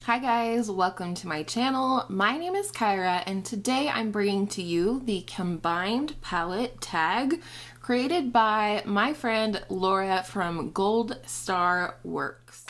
Hi guys, welcome to my channel. My name is Kyra and today I'm bringing to you the combined palette tag created by my friend Laura from Gold Star Works.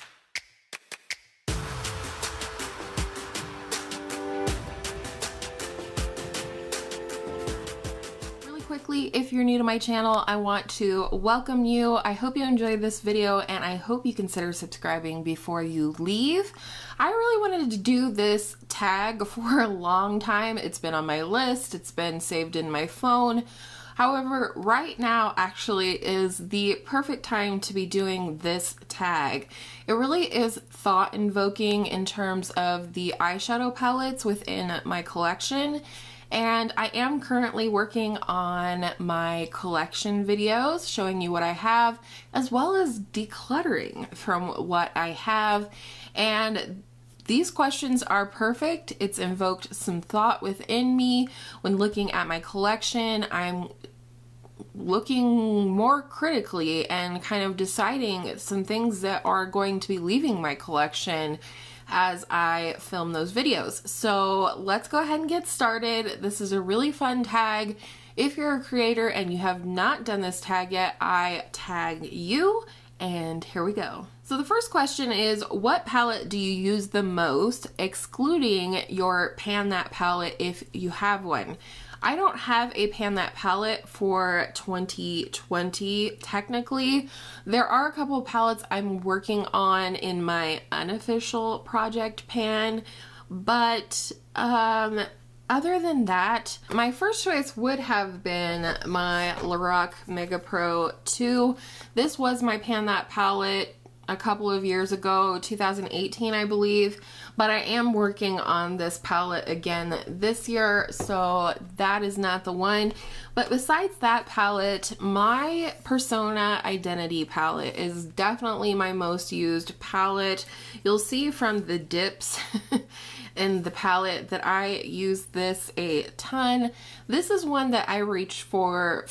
Quickly, if you're new to my channel, I want to welcome you. I hope you enjoyed this video and I hope you consider subscribing before you leave. I really wanted to do this tag for a long time. It's been on my list, it's been saved in my phone. However, right now actually is the perfect time to be doing this tag. It really is thought-invoking in terms of the eyeshadow palettes within my collection. And I am currently working on my collection videos showing you what I have, as well as decluttering from what I have. And these questions are perfect. It's invoked some thought within me. When looking at my collection, I'm looking more critically and kind of deciding some things that are going to be leaving my collection as I film those videos. So let's go ahead and get started. This is a really fun tag. If you're a creator and you have not done this tag yet, I tag you, and here we go. So the first question is, what palette do you use the most, excluding your Pan That palette if you have one? I don't have a Pan That palette for 2020 technically. There are a couple of palettes I'm working on in my unofficial project pan, but other than that, my first choice would have been my Lorac Mega Pro 2. This was my Pan That palette a couple of years ago, 2018 I believe, but I am working on this palette again this year, so that is not the one. But besides that palette, my Persona Identity palette is definitely my most used palette. You'll see from the dips in the palette that I use this a ton. This is one that I reach for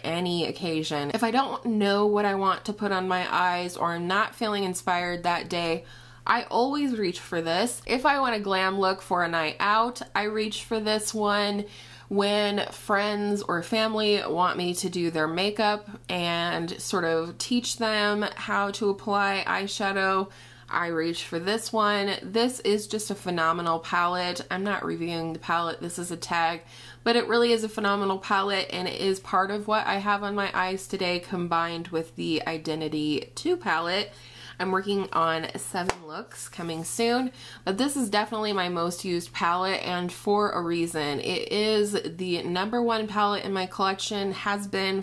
any occasion. If I don't know what I want to put on my eyes or I'm not feeling inspired that day, I always reach for this. If I want a glam look for a night out, I reach for this one. When friends or family want me to do their makeup and sort of teach them how to apply eyeshadow, I reach for this one. This is just a phenomenal palette. I'm not reviewing the palette, this is a tag, but it really is a phenomenal palette and it is part of what I have on my eyes today combined with the Identity 2 palette. I'm working on 7 looks coming soon, but this is definitely my most used palette and for a reason. It is the #1 palette in my collection, has been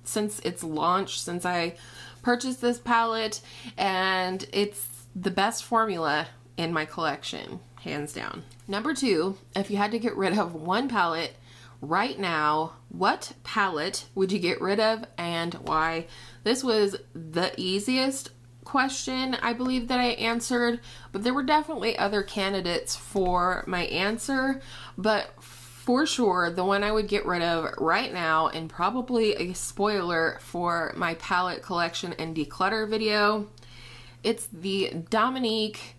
since its launch, since I purchased this palette, and it's the best formula in my collection, hands down. #2, if you had to get rid of one palette right now, what palette would you get rid of and why? This was the easiest question I believe that I answered, but there were definitely other candidates for my answer, but for sure, the one I would get rid of right now, and probably a spoiler for my palette collection and declutter video, it's the Dominique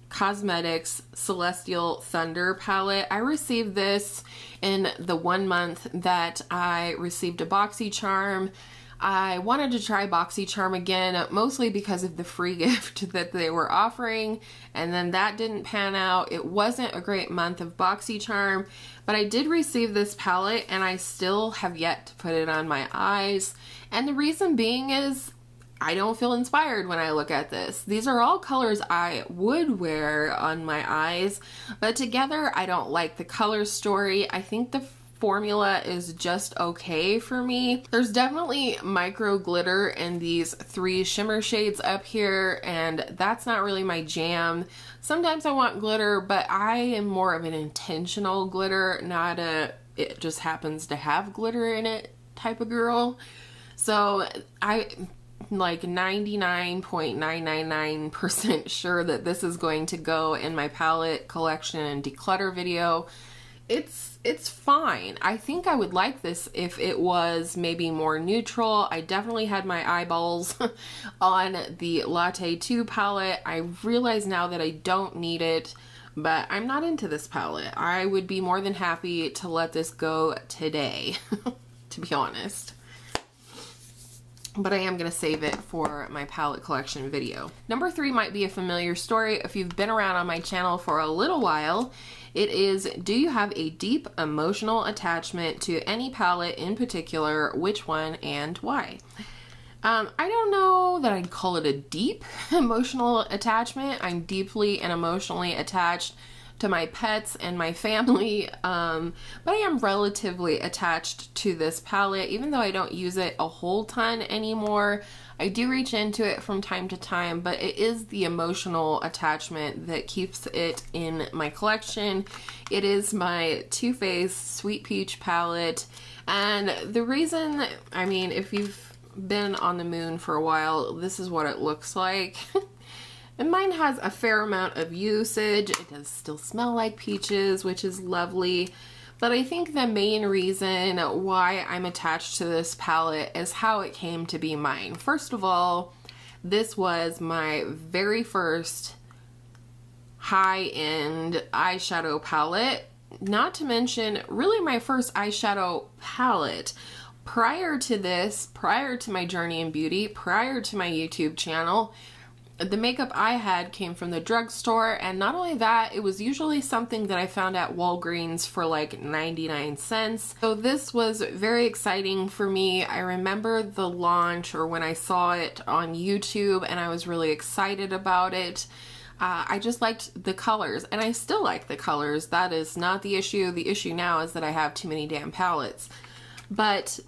Cosmetics Celestial Thunder palette. I received this in the 1 month that I received a BoxyCharm. I wanted to try BoxyCharm again, mostly because of the free gift that they were offering, and then that didn't pan out. It wasn't a great month of BoxyCharm, but I did receive this palette and I still have yet to put it on my eyes. And the reason being is I don't feel inspired when I look at this. These are all colors I would wear on my eyes, but together I don't like the color story. I think the formula is just okay for me. There's definitely micro glitter in these 3 shimmer shades up here, and that's not really my jam. Sometimes I want glitter, but I am more of an intentional glitter, not a it just happens to have glitter in it type of girl. So I'm like 99.999% sure that this is going to go in my palette collection and declutter video. it's fine. I think I would like this if it was maybe more neutral. I definitely had my eyeballs on the Latte 2 palette. I realize now that I don't need it, but I'm not into this palette. I would be more than happy to let this go today, to be honest. But I am going to save it for my palette collection video. Number 3 might be a familiar story if you've been around on my channel for a little while. It is, do you have a deep emotional attachment to any palette in particular? Which one and why? I don't know that I'd call it a deep emotional attachment. I'm deeply and emotionally attached to my pets and my family, but I am relatively attached to this palette. Even though I don't use it a whole ton anymore, I do reach into it from time to time, but it is the emotional attachment that keeps it in my collection. It is my Too Faced Sweet Peach palette, and the reason, I mean, if you've been on the moon for a while, this is what it looks like. And mine has a fair amount of usage. It does still smell like peaches, which is lovely. But I think the main reason why I'm attached to this palette is how it came to be mine. First of all, this was my very first high-end eyeshadow palette. Not to mention, really my first eyeshadow palette. Prior to this, prior to my Journey in Beauty, prior to my YouTube channel, the makeup I had came from the drugstore, and not only that, it was usually something that I found at Walgreens for like 99 cents. So this was very exciting for me. I remember the launch, or when I saw it on YouTube, and I was really excited about it. I just liked the colors, and I still like the colors. That is not the issue. The issue now is that I have too many damn palettes. But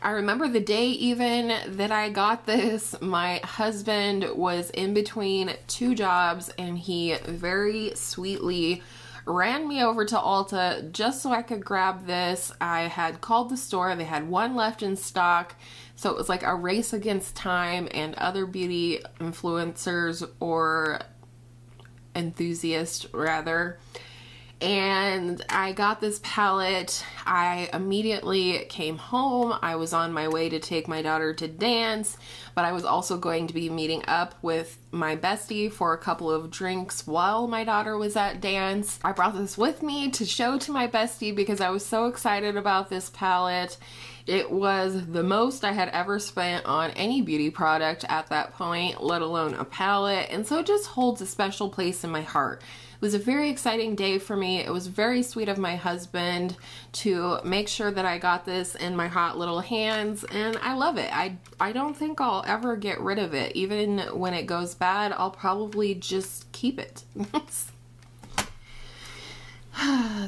I remember the day even that I got this, my husband was in between 2 jobs, and he very sweetly ran me over to Ulta just so I could grab this. I had called the store, they had one left in stock, so it was like a race against time and other beauty influencers, or enthusiasts rather. And I got this palette. I immediately came home. I was on my way to take my daughter to dance, but I was also going to be meeting up with my bestie for a couple of drinks while my daughter was at dance. I brought this with me to show to my bestie because I was so excited about this palette. It was the most I had ever spent on any beauty product at that point, let alone a palette, and so it just holds a special place in my heart. It was a very exciting day for me. It was very sweet of my husband to make sure that I got this in my hot little hands, and I love it. I don't think I'll ever get rid of it. Even when it goes bad, I'll probably just keep it.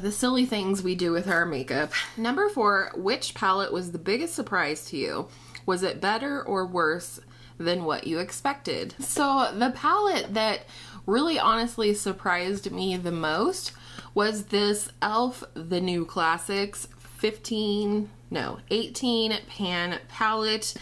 The silly things we do with our makeup. Number 4, which palette was the biggest surprise to you? Was it better or worse than what you expected? So the palette that really honestly surprised me the most was this e.l.f. The New Classics 18 pan palette.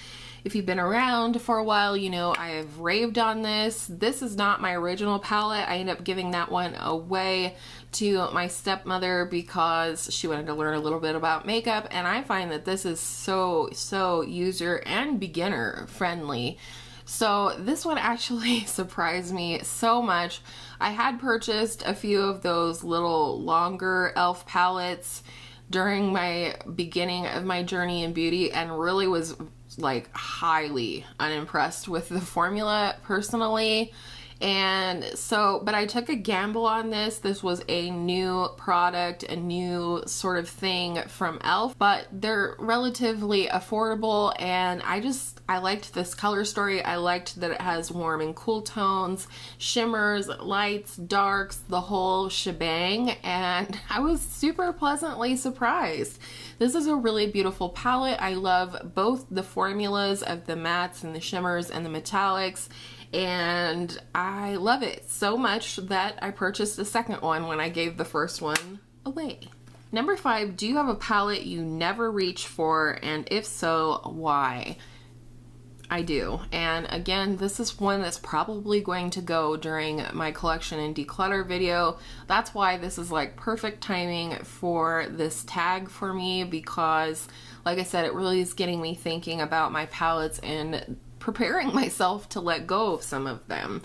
If you've been around for a while, you know I have raved on this. This is not my original palette. I ended up giving that one away to my stepmother because she wanted to learn a little bit about makeup, and I find that this is so user and beginner friendly. So this one actually surprised me so much. I had purchased a few of those little longer e.l.f. palettes during my beginning of my journey in beauty, and really was like highly unimpressed with the formula personally. And so, but I took a gamble on this. This was a new product, a new sort of thing from e.l.f., but they're relatively affordable, and I liked this color story. I liked that it has warm and cool tones, shimmers, lights, darks, the whole shebang, and I was super pleasantly surprised. This is a really beautiful palette. I love both the formulas of the mattes and the shimmers and the metallics, and I love it so much that I purchased a second one when I gave the first one away. Number 5, do you have a palette you never reach for, and if so, why? I do. And again, this is one that's probably going to go during my collection and declutter video. That's why this is like perfect timing for this tag for me, because like I said, it really is getting me thinking about my palettes and preparing myself to let go of some of them.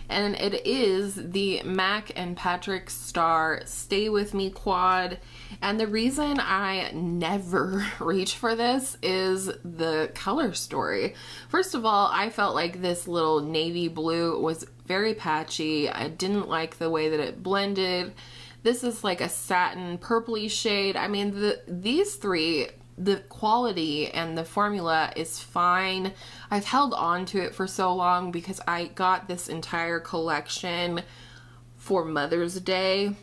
And it is the MAC and Patrick Star Stay With Me quad. And the reason I never reach for this is the color story. First of all, I felt like this little navy blue was very patchy. I didn't like the way that it blended. This is like a satin purpley shade. I mean, these three, the quality and the formula is fine. I've held on to it for so long because I got this entire collection for Mother's Day.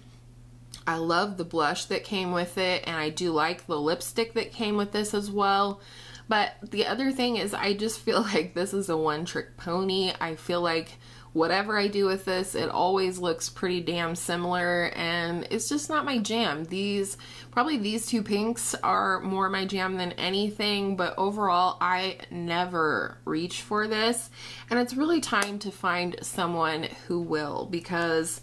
I love the blush that came with it, and I do like the lipstick that came with this as well. But the other thing is, I just feel like this is a one-trick pony. I feel like whatever I do with this, it always looks pretty damn similar, and it's just not my jam. Probably these two pinks are more my jam than anything, but overall, I never reach for this. And it's really time to find someone who will, because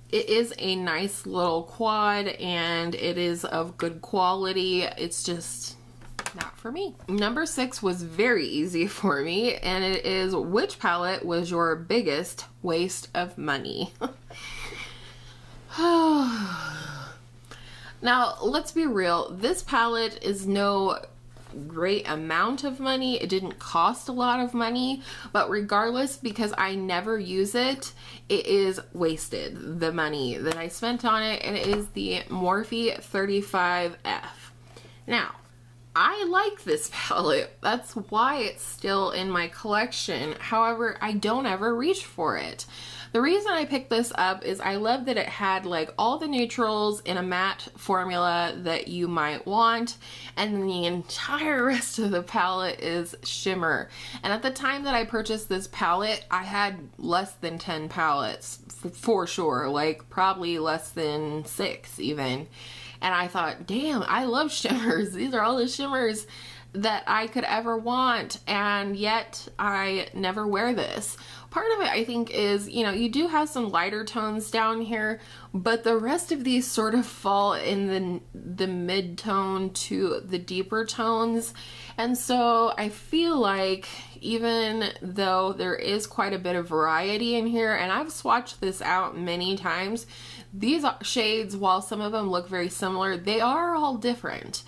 it is a nice little quad and it is of good quality. It's just not for me. Number 6 was very easy for me, and it is, which palette was your biggest waste of money? Now, let's be real. This palette is no great amount of money. It didn't cost a lot of money, but regardless, because I never use it, it is wasted, the money that I spent on it, and it is the Morphe 35F. Now, I like this palette. That's why it's still in my collection. However, I don't ever reach for it. The reason I picked this up is I love that it had like all the neutrals in a matte formula that you might want, and then the entire rest of the palette is shimmer. And at the time that I purchased this palette, I had less than 10 palettes for sure, like probably less than 6 even. And I thought, damn, I love shimmers. These are all the shimmers that I could ever want, and yet I never wear this. Part of it, I think, is, you know, you do have some lighter tones down here, but the rest of these sort of fall in the mid-tone to the deeper tones. And so I feel like even though there is quite a bit of variety in here, and I've swatched this out many times, these shades, while some of them look very similar, they are all different.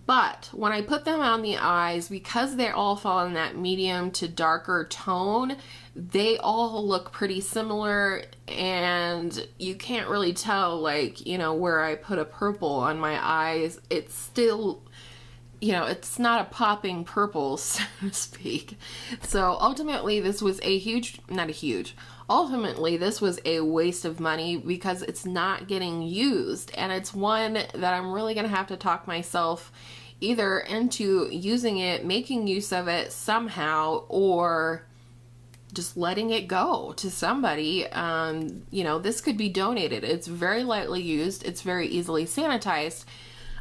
But when I put them on the eyes, because they all fall in that medium to darker tone, they all look pretty similar, and you can't really tell, like, you know, where I put a purple on my eyes. It's still, you know, it's not a popping purple, so to speak. So ultimately, this was ultimately this was a waste of money because it's not getting used, and it's one that I'm really gonna have to talk myself either into using it, making use of it somehow, or just letting it go to somebody. You know, this could be donated. It's very lightly used. It's very easily sanitized.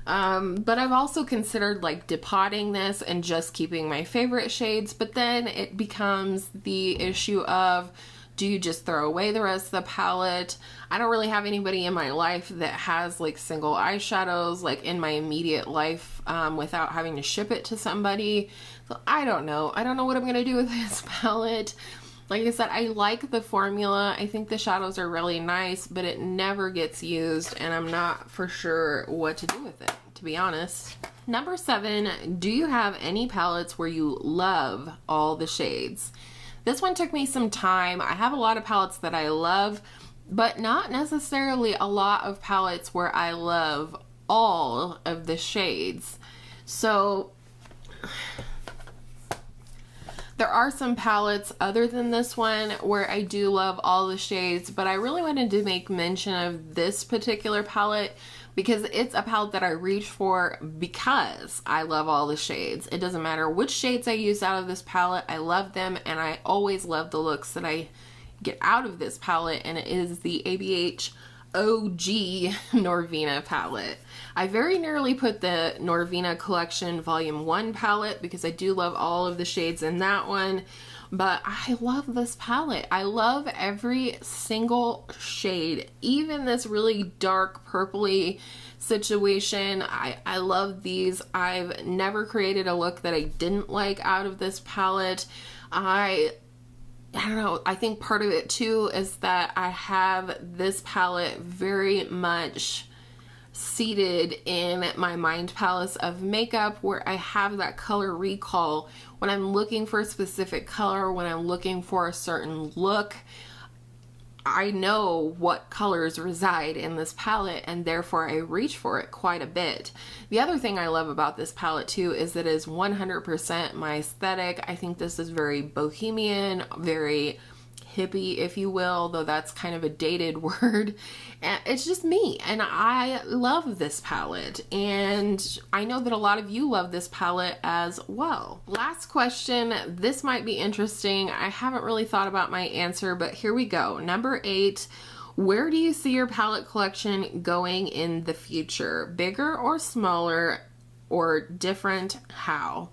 But I've also considered like depotting this and just keeping my favorite shades, but then it becomes the issue of, do you just throw away the rest of the palette? I don't really have anybody in my life that has like single eyeshadows like in my immediate life without having to ship it to somebody. So I don't know. I don't know what I'm going to do with this palette. Like I said, I like the formula. I think the shadows are really nice, but it never gets used, and I'm not for sure what to do with it, to be honest. Number 7, do you have any palettes where you love all the shades? This one took me some time. I have a lot of palettes that I love, but not necessarily a lot of palettes where I love all of the shades. So there are some palettes other than this one where I do love all the shades, but I really wanted to make mention of this particular palette because it's a palette that I reach for because I love all the shades. It doesn't matter which shades I use out of this palette, I love them, and I always love the looks that I get out of this palette, and it is the ABH OG Norvina palette. I very nearly put the Norvina Collection Volume 1 palette because I do love all of the shades in that one, but I love this palette. I love every single shade, even this really dark purpley situation. I love these. I've never created a look that I didn't like out of this palette. I don't know, I think part of it too is that I have this palette very much seated in my mind palace of makeup, where I have that color recall. When I'm looking for a specific color, when I'm looking for a certain look, I know what colors reside in this palette, and therefore I reach for it quite a bit. The other thing I love about this palette too is that it is 100% my aesthetic. I think this is very bohemian, very hippie, if you will, though that's kind of a dated word. And it's just me, and I love this palette, and I know that a lot of you love this palette as well. Last question. This might be interesting. I haven't really thought about my answer, but here we go. Number 8. Where do you see your palette collection going in the future? Bigger or smaller, or different? How?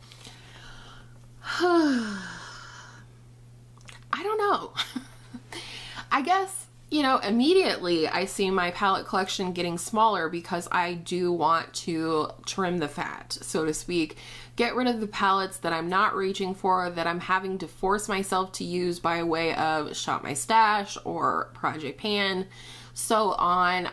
I don't know. I guess, you know, immediately I see my palette collection getting smaller because I do want to trim the fat, so to speak. Get rid of the palettes that I'm not reaching for, that I'm having to force myself to use by way of Shop My Stash or Project Pan, so on.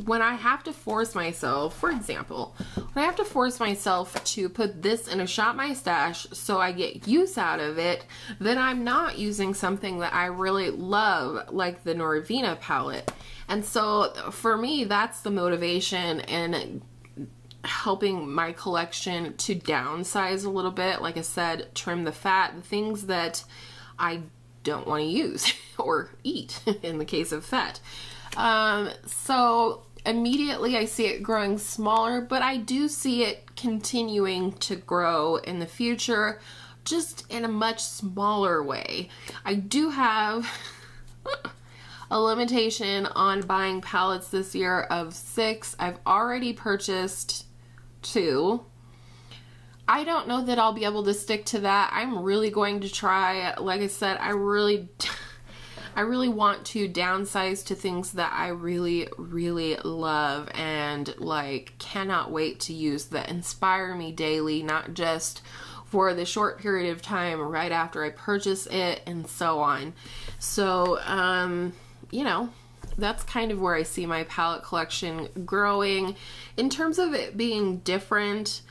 When I have to force myself, for example, when I have to force myself to put this in a Shop My Stash so I get use out of it, then I'm not using something that I really love, like the Norvina palette. And so for me, that's the motivation in helping my collection to downsize a little bit. Like I said, trim the fat, the things that I don't want to use or eat in the case of fat. So immediately I see it growing smaller, but I do see it continuing to grow in the future, just in a much smaller way. I do have a limitation on buying palettes this year of 6. I've already purchased 2. I don't know that I'll be able to stick to that. I'm really going to try. Like I said, I really want to downsize to things that I really, really love and like cannot wait to use, that inspire me daily, not just for the short period of time right after I purchase it and so on. So, you know, that's kind of where I see my palette collection growing. In terms of it being different,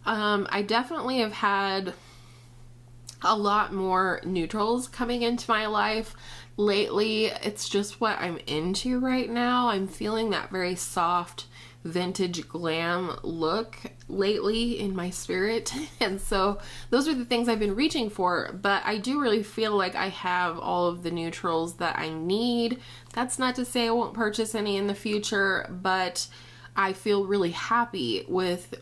I definitely have had a lot more neutrals coming into my life lately. It's just what I'm into right now. I'm feeling that very soft vintage glam look lately in my spirit, and so those are the things I've been reaching for. But I do really feel like I have all of the neutrals that I need. That's not to say I won't purchase any in the future, but I feel really happy with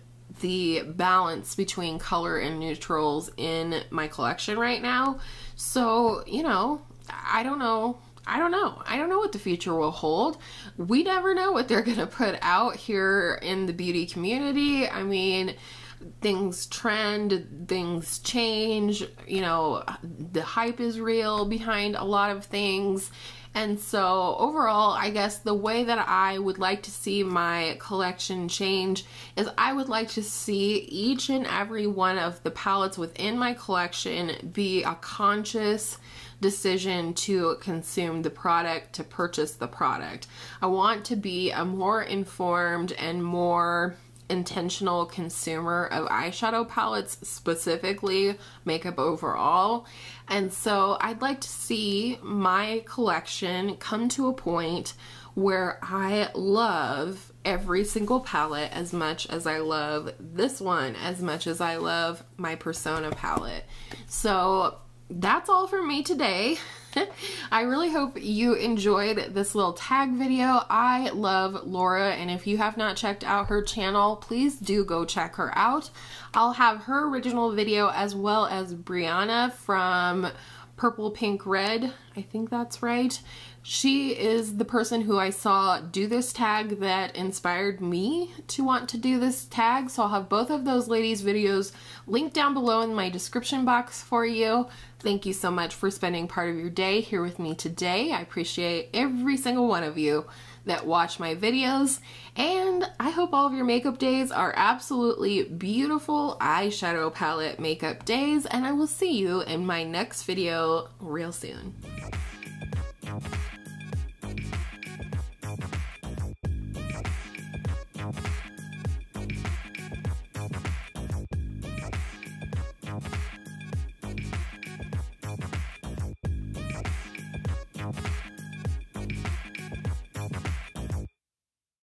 the balance between color and neutrals in my collection right now. So, you know, I don't know what the future will hold. We never know what they're gonna put out here in the beauty community. I mean, things trend, things change, you know, the hype is real behind a lot of things. And so overall, I guess the way that I would like to see my collection change is I would like to see each and every one of the palettes within my collection be a conscious decision to consume the product, to purchase the product. I want to be a more informed and more intentional consumer of eyeshadow palettes, specifically makeup overall. And so I'd like to see my collection come to a point where I love every single palette as much as I love this one, as much as I love my Persona palette. So that's all for me today. I really hope you enjoyed this little tag video. I love Laura, and if you have not checked out her channel, please do go check her out. I'll have her original video as well as Brianna from PurplePinkRed, I think that's right. She is the person who I saw do this tag that inspired me to want to do this tag. So I'll have both of those ladies' videos linked down below in my description box for you. Thank you so much for spending part of your day here with me today. I appreciate every single one of you that watch my videos, and I hope all of your makeup days are absolutely beautiful eyeshadow palette makeup days, and I will see you in my next video real soon.